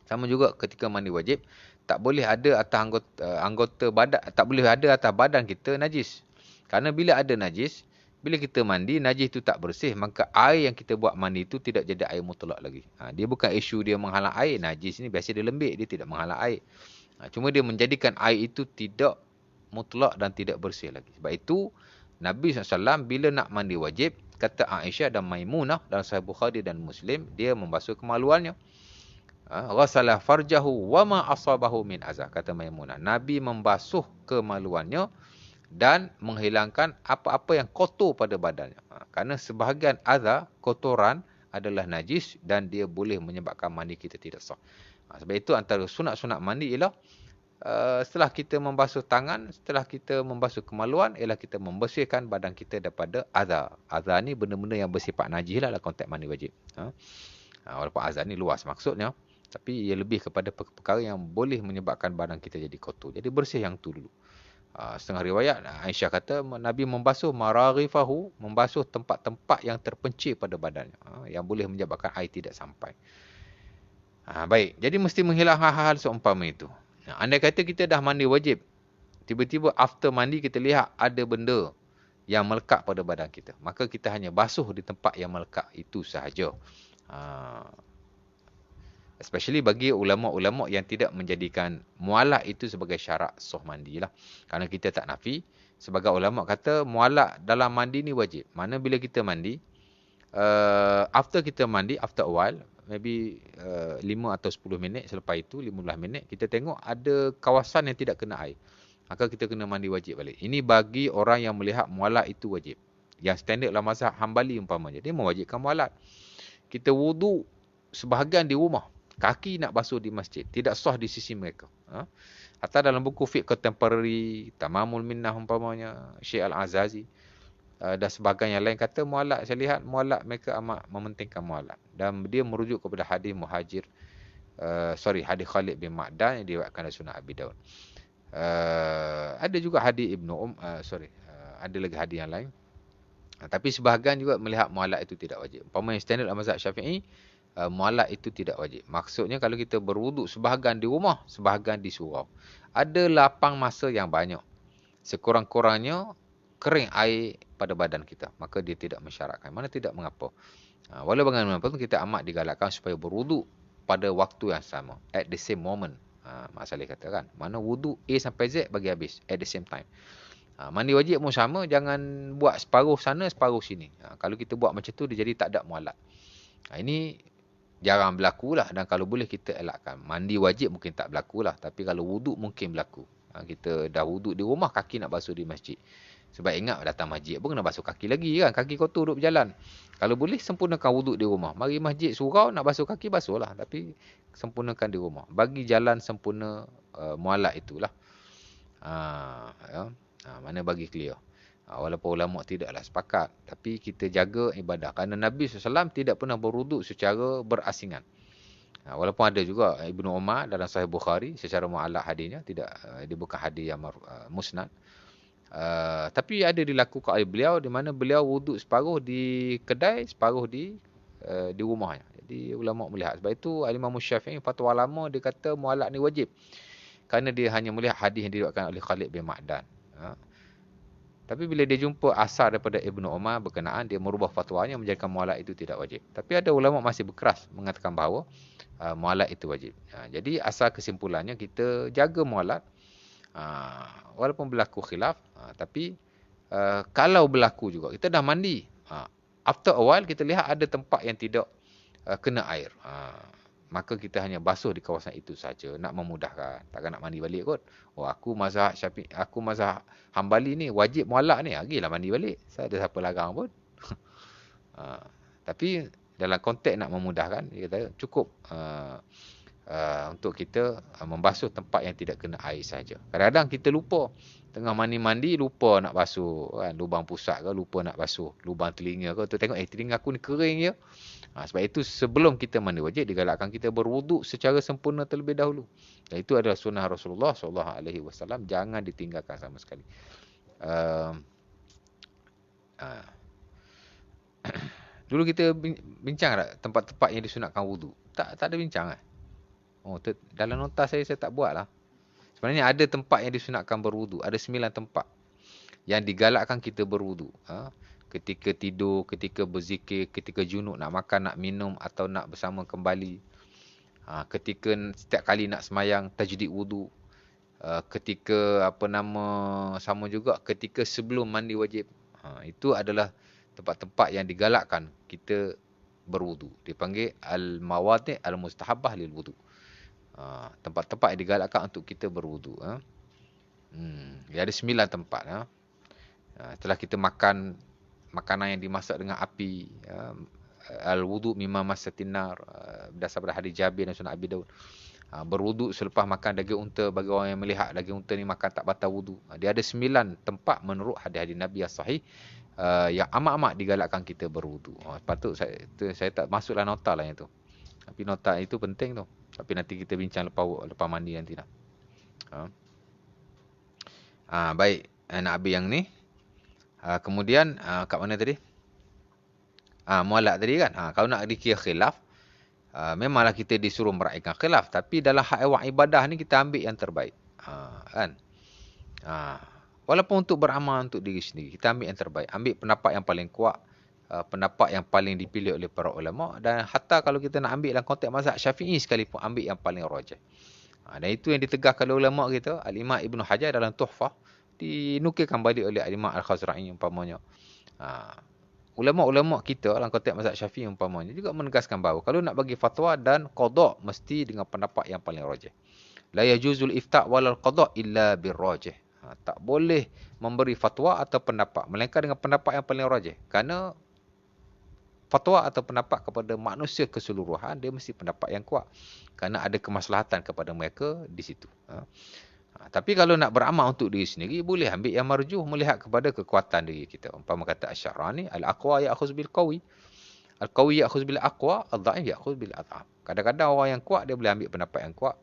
Sama juga ketika mandi wajib, tak boleh ada atas anggota badan, tak boleh ada atas badan kita najis. Kerana bila ada najis, bila kita mandi, najis itu tak bersih, maka air yang kita buat mandi itu tidak jadi air mutlak lagi. Dia bukan isu dia menghalang air. Najis ni biasa dia lembik, dia tidak menghalang air. Cuma dia menjadikan air itu tidak mutlak dan tidak bersih lagi. Sebab itu, Nabi SAW bila nak mandi wajib, kata Aisyah dan Maimunah dalam Sahih Bukhari dan Muslim, dia membasuh kemaluannya. Ghasalah farjahu wa ma asabahu min azah, kata Maimunah. Nabi membasuh kemaluannya dan menghilangkan apa-apa yang kotor pada badannya. Kerana sebahagian azah, kotoran adalah najis dan dia boleh menyebabkan mandi kita tidak sah. Sebab itu antara sunat-sunat mandi ialah setelah kita membasuh tangan, setelah kita membasuh kemaluan, ialah kita membersihkan badan kita daripada azah. Azah ni benda-benda yang bersifat najis lah dalam konteks mandi wajib. Walaupun azah ni luas maksudnya, tapi ia lebih kepada perkara yang boleh menyebabkan badan kita jadi kotor. Jadi bersih yang tu dulu. Setengah riwayat Aisyah kata Nabi membasuh maraghifahu, membasuh tempat-tempat yang terpencil pada badannya, yang boleh menyebabkan air tidak sampai. Baik, jadi mesti menghilang hal-hal seumpama itu. Andai kata kita dah mandi wajib, tiba-tiba after mandi kita lihat ada benda yang melekat pada badan kita, maka kita hanya basuh di tempat yang melekat itu sahaja. Especially bagi ulama-ulama yang tidak menjadikan mualak itu sebagai syarat sah mandi lah. Kerana kita tak nafi. Sebagai ulama kata mualak dalam mandi ni wajib. Mana bila kita mandi, after kita mandi, after a while, maybe 5 atau 10 minit selepas itu, 15 minit, kita tengok ada kawasan yang tidak kena air. Maka kita kena mandi wajib balik. Ini bagi orang yang melihat mualak itu wajib. Yang standard dalam mazhab Hambali umpamanya, dia mewajibkan mualak. Kita wuduk sebahagian di rumah, kaki nak basuh di masjid, tidak sah di sisi mereka. Atau dalam buku fiqh contemporary, Tamamul Minnah umpamanya, Syekh Al-Azazi, dan sebahagian yang lain kata mualak. Saya lihat mualak mereka amat mementingkan mualak. Dan dia merujuk kepada hadis Muhajir, hadis Khalid bin Ma'dan yang diriwayatkan oleh Sunan Abi Daud. Ada juga hadis Ibnu ada lagi hadis yang lain. Tapi sebahagian juga melihat mualak itu tidak wajib. Umpamanya standard mazhab Syafi'i, mualak itu tidak wajib. Maksudnya kalau kita berwuduk sebahagian di rumah, sebahagian di surau. Ada lapang masa yang banyak. Sekurang-kurangnya kering air pada badan kita, maka dia tidak mensyaratkan. Mana tidak mengapa. Walau bagaimanapun kita amat digalakkan supaya berwuduk pada waktu yang sama, at the same moment. Mak Saleh katakan, mana wuduk A sampai Z bagi habis at the same time. Mandi wajib pun sama, jangan buat separuh sana separuh sini. Kalau kita buat macam tu dia jadi tak ada mualat. Ini jarang berlaku lah, dan kalau boleh kita elakkan. Mandi wajib mungkin tak berlaku lah, tapi kalau wuduk mungkin berlaku. Kita dah wuduk di rumah, kaki nak basuh di masjid. Sebab ingat datang masjid pun kena basuh kaki lagi kan. Kaki kotor duduk berjalan. Kalau boleh sempurnakan wuduk di rumah. Mari masjid surau nak basuh kaki basuh lah. Tapi sempurnakan di rumah. Bagi jalan sempurna mualat itulah. Ya. Mana bagi clear. Walaupun ulama tidaklah sepakat. Tapi kita jaga ibadah. Kerana Nabi SAW tidak pernah berwuduk secara berasingan. Walaupun ada juga Ibnu Umar dalam Sahih Bukhari secara mu'allaq hadisnya. Dia bukan hadis yang musnad. Tapi ada dilakukan oleh beliau di mana beliau wuduk separuh di kedai, separuh di rumahnya. Jadi ulama melihat. Sebab itu Imam Syafi'i fatwa lama dia kata mualak ni wajib. Kerana dia hanya melihat hadis yang diriwayatkan oleh Khalid bin Ma'dan. Tapi bila dia jumpa asar daripada Ibnu Umar berkenaan, dia merubah fatwanya menjadikan mualak itu tidak wajib. Tapi ada ulama masih berkeras mengatakan bahawa mualak itu wajib. Jadi asal kesimpulannya kita jaga mualak. Walaupun berlaku khilaf, tapi kalau berlaku juga, kita dah mandi, after a while kita lihat ada tempat yang tidak kena air, maka kita hanya basuh di kawasan itu saja, nak memudahkan. Takkan nak mandi balik kot. Aku mazhab Syafi'i, aku mazhab Hambali ni wajib mualak ni, lagilah mandi balik. Saya ada siapa larang pun. Tapi dalam konteks nak memudahkan, dia kata cukup untuk kita membasuh tempat yang tidak kena air saja. Kadang-kadang kita lupa. Tengah mandi-mandi lupa nak basuh kan, lubang pusat ke lupa nak basuh, lubang telinga ke tu tengok telinga aku ni kering je. Sebab itu sebelum kita mandi wajib digalakkan kita berwuduk secara sempurna terlebih dahulu. Dan itu adalah sunnah Rasulullah SAW, jangan ditinggalkan sama sekali. Dulu kita bincang tak tempat-tempat yang disunatkan wuduk? Tak ada bincang kan? Dalam nota saya tak buat lah. Sebenarnya ada tempat yang disunatkan berwuduk. Ada 9 tempat yang digalakkan kita berwuduk. Ketika tidur, ketika berzikir, ketika junub, nak makan, nak minum atau nak bersama kembali. Ketika setiap kali nak semayang, tajdid wuduk. Ketika sama juga ketika sebelum mandi wajib. Itu adalah tempat-tempat yang digalakkan kita berwuduk. Dipanggil al-mawadi' al-mustahabbah lil wuduk. Tempat-tempat yang digalakkan untuk kita berwuduk. Ada 9 tempat. Setelah kita makan makanan yang dimasak dengan api, al-wuduk mimma masatin nar, berdasar pada hadis Jabir dan Sunan Abi Daud. Berwuduk selepas makan daging unta, bagi orang yang melihat daging unta ni makan tak batal wuduk. Dia ada 9 tempat menurut hadis-hadis Nabi yang sahih yang amat-amat digalakkan kita berwuduk. Patut saya tak masuklah nota lah yang tu. Tapi nota itu penting tu. Tapi nanti kita bincang lepas mandi nanti lah. Baik, nak habis yang ni. Kemudian kat mana tadi? Mualak tadi kan. Kalau nak dikira khilaf, memanglah kita disuruh meraihkan khilaf, tapi dalam hak ibadah ni kita ambil yang terbaik. Kan? Walaupun untuk beramal untuk diri sendiri, kita ambil yang terbaik. Ambil pendapat yang paling kuat, pendapat yang paling dipilih oleh para ulama, dan hatta kalau kita nak ambil dalam konteks mazhab Syafi'i sekalipun, ambil yang paling rajih. Dan itu yang ditegahkan oleh ulama kita. Al-Imam Ibnu Hajar dalam Tuhfah dinukilkan balik oleh Al-Imam Al-Khazra'i umpamanya. Ulama-ulama kita dalam konteks mazhab Syafi'i umpamanya juga menegaskan bahawa kalau nak bagi fatwa dan qada mesti dengan pendapat yang paling rajih. La yajuzul ifta' walal qada illa birrajih. Tak boleh memberi fatwa atau pendapat melainkan dengan pendapat yang paling rajih. Kerana fatwa atau pendapat kepada manusia keseluruhan, dia mesti pendapat yang kuat. Kerana ada kemaslahatan kepada mereka di situ. Tapi kalau nak beramal untuk diri sendiri, boleh ambil yang marjuh melihat kepada kekuatan diri kita. Umpama kata Asy-Sya'rani, al-aqwa ya'khudz bil qawi. Al-qawi ya'khudz bil aqwa, ad-dha'if ya'khudz bil adhaf. Kadang-kadang orang yang kuat dia boleh ambil pendapat yang kuat,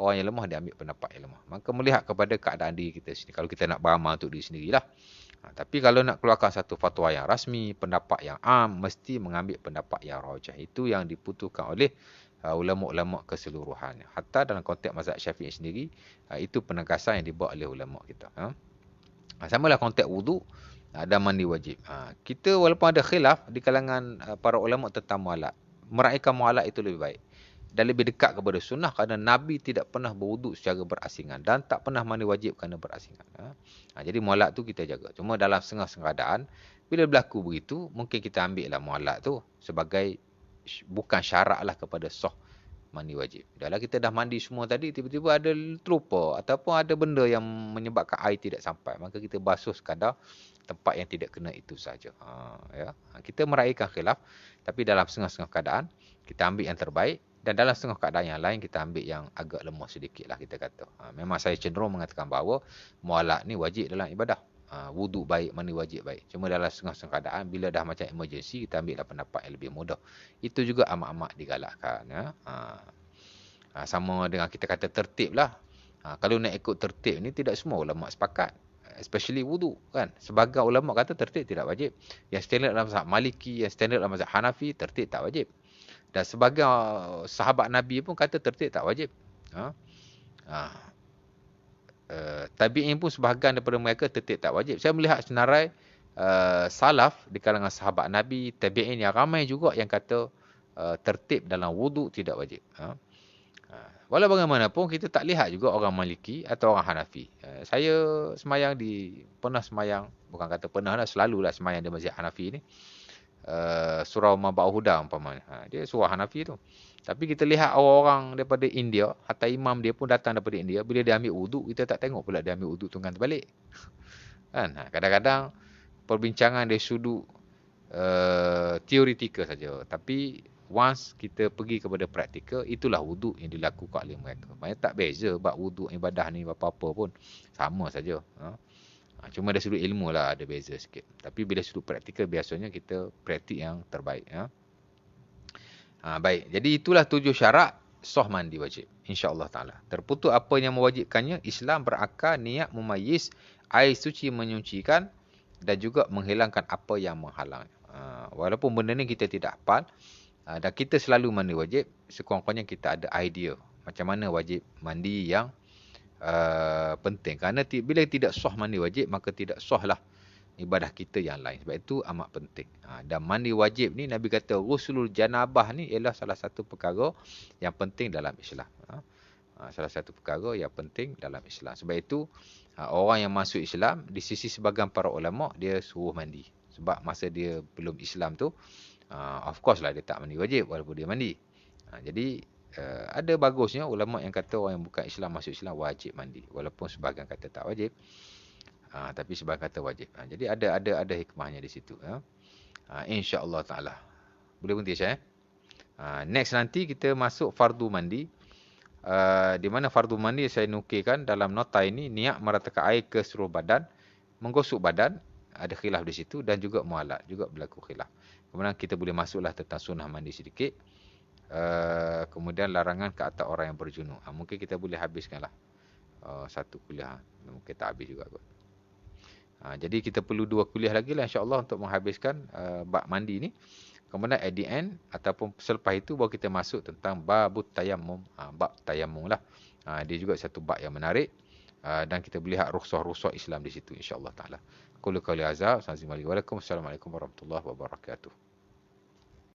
orang yang lemah dia ambil pendapat yang lemah. Maka melihat kepada keadaan diri kita sendiri. Kalau kita nak beramal untuk diri sendirilah. Tapi kalau nak keluarkan satu fatwa yang rasmi, pendapat yang am, mesti mengambil pendapat yang rajih. Itu yang diputuskan oleh ulama-ulama keseluruhannya. Hatta dalam konteks mazhab Syafi'i sendiri, itu penegasan yang dibuat oleh ulama kita. Samalah konteks wuduk. Dan mandi wajib. Kita walaupun ada khilaf di kalangan para ulama tentang mualat. Meraihkan mualat itu lebih baik. Dan lebih dekat kepada sunnah kerana Nabi tidak pernah berwuduk secara berasingan. Dan tak pernah mandi wajib kerana berasingan. Jadi mualat tu kita jaga. Cuma dalam setengah-setengah keadaan, bila berlaku begitu, mungkin kita ambil lah mualat tu sebagai bukan syarat lah kepada sah mandi wajib. Dalam kita dah mandi semua tadi, tiba-tiba ada terlupa ataupun ada benda yang menyebabkan air tidak sampai. Maka kita basuh sekadar tempat yang tidak kena itu saja. Kita meraihkan khilaf, tapi dalam setengah-setengah keadaan, kita ambil yang terbaik. Dan dalam setengah keadaan yang lain, kita ambil yang agak lemah sedikit lah kita kata. Memang saya cenderung mengatakan bahawa mualat ni wajib dalam ibadah. Wuduk baik, mandi wajib baik. Cuma dalam setengah-setengah keadaan, bila dah macam emergency, kita ambil pendapat yang lebih mudah. Itu juga amat-amat digalakkan. Sama dengan kita kata tertib lah. Kalau nak ikut tertib ni, tidak semua ulama sepakat. Especially wuduk kan. Sebagai ulama kata tertib tidak wajib. Yang standard dalam mazhab Maliki, yang standard dalam mazhab Hanafi, tertib tak wajib. Dan sebagai sahabat Nabi pun kata tertib tak wajib. Tabi'in pun sebahagian daripada mereka tertib tak wajib. Saya melihat senarai salaf di kalangan sahabat Nabi, tabi'in yang ramai juga yang kata tertib dalam wuduk tidak wajib. Walau bagaimanapun kita tak lihat juga orang Maliki atau orang Hanafi. Saya pernah semayang, bukan kata pernah lah, selalulah semayang di Masjid Hanafi ni. Surau Maba'u Huda umpamanya. Dia surau Hanafi tu. Tapi kita lihat orang-orang daripada India, hatta imam dia pun datang daripada India, bila dia ambil wuduk, kita tak tengok pula dia ambil wuduk tunggang terbalik. Kan? Kadang-kadang perbincangan dari sudut teoretikal saja. Tapi once kita pergi kepada praktikal, itulah wuduk yang dilakukan oleh mereka. Maksudnya tak beza bab wuduk ibadah ni apa-apa pun. Sama saja. Cuma dari sudut ilmu lah ada beza sikit. Tapi bila sudut praktikal, biasanya kita praktik yang terbaik. Baik, jadi itulah 7 syarat sah mandi wajib. InsyaAllah ta'ala. Terputus apa yang mewajibkannya, Islam berakal, niat, memayis, air suci menyucikan dan juga menghilangkan apa yang menghalangnya. Walaupun benda ni kita tidak hafal, dan kita selalu mandi wajib, sekurang-kurangnya kita ada idea macam mana wajib mandi yang penting. Kerana bila tidak sah mandi wajib, maka tidak sah lah ibadah kita yang lain. Sebab itu amat penting. Dan mandi wajib ni, Nabi kata ghuslul janabah ni ialah salah satu perkara yang penting dalam Islam. Salah satu perkara yang penting dalam Islam. Sebab itu orang yang masuk Islam, di sisi sebahagian para ulama, dia suruh mandi. Sebab masa dia belum Islam tu, of course lah dia tak mandi wajib walaupun dia mandi. Jadi ada bagusnya ulama yang kata orang yang bukan Islam masuk Islam wajib mandi. Walaupun sebahagian kata tak wajib. Tapi sebahagian kata wajib. Jadi ada hikmahnya di situ. InsyaAllah ta'ala. Boleh berhenti saya? Next nanti kita masuk fardu mandi. Di mana fardu mandi saya nukilkan dalam nota ini, niat meratakan air ke seluruh badan, menggosok badan, ada khilaf di situ, dan juga mualat, juga berlaku khilaf. Kemudian kita boleh masuklah tentang sunnah mandi sedikit. Kemudian larangan ke atas orang yang berjunub. Mungkin kita boleh habiskanlah satu kuliah. Mungkin tak habis juga kot. Jadi kita perlu 2 kuliah lagi lah insyaAllah untuk menghabiskan bab mandi ni. Kemudian at the end ataupun selepas itu baru kita masuk tentang babut tayammum. Bab tayammum lah. Dia juga satu bab yang menarik. Dan kita boleh lihat rukhsah-rukhsah Islam di situ insyaAllah ta'ala. Qul qawli hadza, assalamualaikum warahmatullahi wabarakatuh.